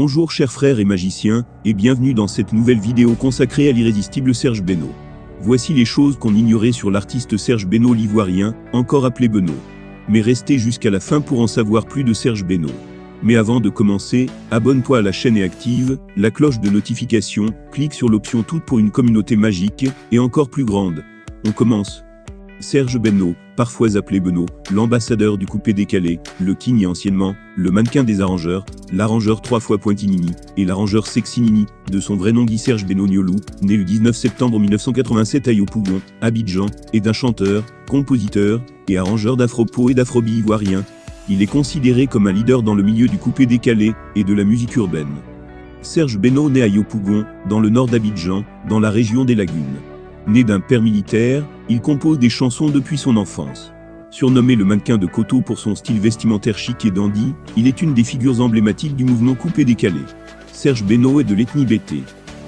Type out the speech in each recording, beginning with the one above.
Bonjour chers frères et magiciens, et bienvenue dans cette nouvelle vidéo consacrée à l'irrésistible Serge Beno. Voici les choses qu'on ignorait sur l'artiste Serge Beno l'Ivoirien, encore appelé Beno. Mais restez jusqu'à la fin pour en savoir plus de Serge Beno. Mais avant de commencer, abonne-toi à la chaîne et active la cloche de notification, clique sur l'option toute pour une communauté magique, et encore plus grande. On commence. Serge Beno, parfois appelé Beno, l'ambassadeur du coupé décalé, le king et anciennement, le mannequin des arrangeurs, l'arrangeur 3 fois Pointinini, et l'arrangeur Sexinini, de son vrai nom Guy Serge Beno Niolou, né le 19 septembre 1987 à Yopougon, Abidjan, est un chanteur, compositeur, et arrangeur d'afro-pop et d'afrobeat ivoirien. Il est considéré comme un leader dans le milieu du coupé décalé, et de la musique urbaine. Serge Beno naît à Yopougon, dans le nord d'Abidjan, dans la région des Lagunes. Né d'un père militaire, il compose des chansons depuis son enfance. Surnommé le mannequin de Koto pour son style vestimentaire chic et dandy, il est une des figures emblématiques du mouvement coupé-décalé. Serge Beno est de l'ethnie Bété.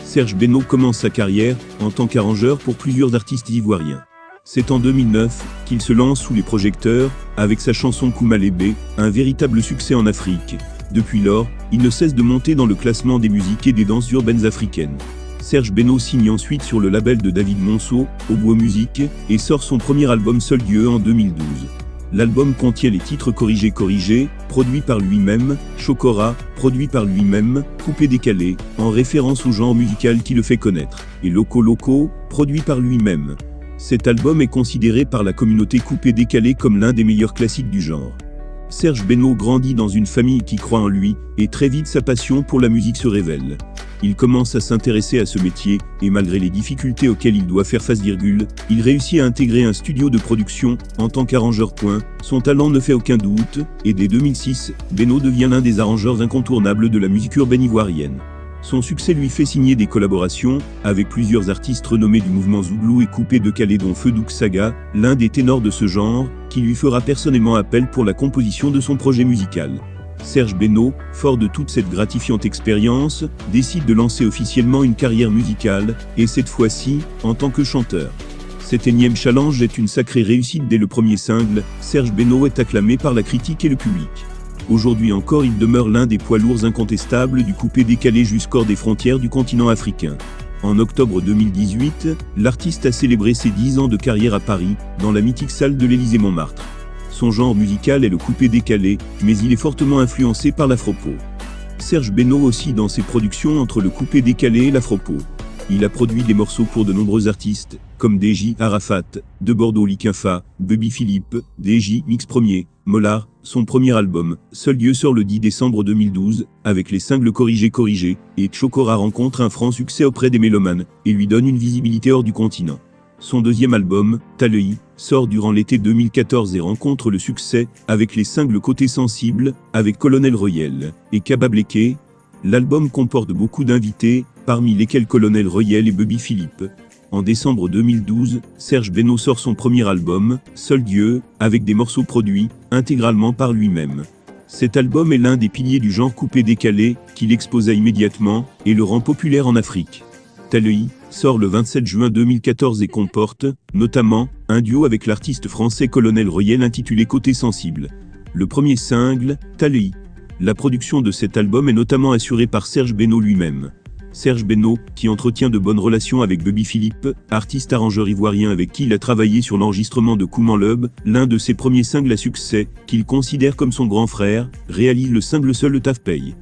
Serge Beno commence sa carrière en tant qu'arrangeur pour plusieurs artistes ivoiriens. C'est en 2009 qu'il se lance sous les projecteurs avec sa chanson Koumalébé, un véritable succès en Afrique. Depuis lors, il ne cesse de monter dans le classement des musiques et des danses urbaines africaines. Serge Beno signe ensuite sur le label de David Monceau, Oboe Music, et sort son premier album Seul Dieu en 2012. L'album contient les titres Corrigé, produit par lui-même, Chokora, produit par lui-même, Coupé décalé, en référence au genre musical qui le fait connaître, et Loco, produit par lui-même. Cet album est considéré par la communauté coupé décalé comme l'un des meilleurs classiques du genre. Serge Beno grandit dans une famille qui croit en lui, et très vite sa passion pour la musique se révèle. Il commence à s'intéresser à ce métier, et malgré les difficultés auxquelles il doit faire face, il réussit à intégrer un studio de production, en tant qu'arrangeur. Son talent ne fait aucun doute, et dès 2006, Beno devient l'un des arrangeurs incontournables de la musique urbaine ivoirienne. Son succès lui fait signer des collaborations, avec plusieurs artistes renommés du mouvement Zouglou et coupé décalé dont Feu Douk Saga, l'un des ténors de ce genre, qui lui fera personnellement appel pour la composition de son projet musical. Serge Beno, fort de toute cette gratifiante expérience, décide de lancer officiellement une carrière musicale, et cette fois-ci, en tant que chanteur. Cet énième challenge est une sacrée réussite dès le premier single. Serge Beno est acclamé par la critique et le public. Aujourd'hui encore, il demeure l'un des poids lourds incontestables du coupé décalé jusqu'hors des frontières du continent africain. En octobre 2018, l'artiste a célébré ses 10 ans de carrière à Paris, dans la mythique salle de l'Élysée-Montmartre. Son genre musical est le coupé décalé, mais il est fortement influencé par l'afro-pop. Serge Beno oscille dans ses productions entre le coupé décalé et l'afro-pop. Il a produit des morceaux pour de nombreux artistes, comme DJ Arafat, De Bordeaux Liquinfa, Bubby Philippe, DJ Mix Premier, Mollard. Son premier album, Seul Dieu, sort le 10 décembre 2012, avec les singles Corrigé, et Chokora rencontre un franc succès auprès des mélomanes, et lui donne une visibilité hors du continent. Son deuxième album, Talei, sort durant l'été 2014 et rencontre le succès, avec les singles Côté Sensible, avec Colonel Royel, et Kabableke. L'album comporte beaucoup d'invités, parmi lesquels Colonel Royel et Bubby Philippe. En décembre 2012, Serge Beno sort son premier album, Seul Dieu, avec des morceaux produits intégralement par lui-même. Cet album est l'un des piliers du genre coupé décalé, qu'il exposa immédiatement, et le rend populaire en Afrique. Talei sort le 27 juin 2014 et comporte, notamment, un duo avec l'artiste français Colonel Royel intitulé Côté Sensible. Le premier single, Talei. La production de cet album est notamment assurée par Serge Beno lui-même. Serge Beno, qui entretient de bonnes relations avec Bubby Philippe, artiste-arrangeur ivoirien avec qui il a travaillé sur l'enregistrement de Koumanleb, l'un de ses premiers singles à succès, qu'il considère comme son grand frère, réalise le single Seul le taf paye.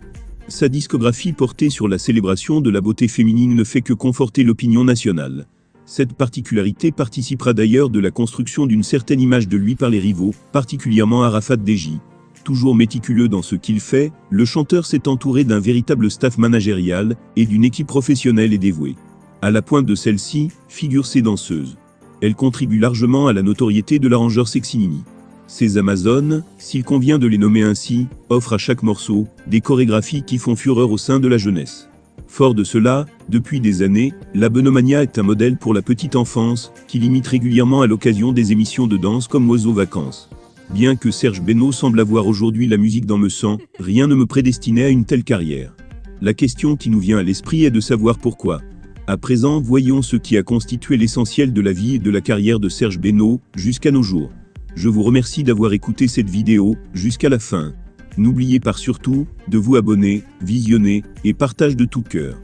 Sa discographie portée sur la célébration de la beauté féminine ne fait que conforter l'opinion nationale. Cette particularité participera d'ailleurs de la construction d'une certaine image de lui par les rivaux, particulièrement Arafat DJ. Toujours méticuleux dans ce qu'il fait, le chanteur s'est entouré d'un véritable staff managérial et d'une équipe professionnelle et dévouée. À la pointe de celle-ci, figurent ses danseuses. Elles contribuent largement à la notoriété de l'arrangeur Sexinini. Ces Amazones, s'il convient de les nommer ainsi, offrent à chaque morceau des chorégraphies qui font fureur au sein de la jeunesse. Fort de cela, depuis des années, la Benomania est un modèle pour la petite enfance, qu'il imite régulièrement à l'occasion des émissions de danse comme Oiseaux Vacances. Bien que Serge Beno semble avoir aujourd'hui la musique dans le sang, rien ne me prédestinait à une telle carrière. La question qui nous vient à l'esprit est de savoir pourquoi. À présent, voyons ce qui a constitué l'essentiel de la vie et de la carrière de Serge Beno, jusqu'à nos jours. Je vous remercie d'avoir écouté cette vidéo, jusqu'à la fin. N'oubliez pas surtout de vous abonner, visionner et partage de tout cœur.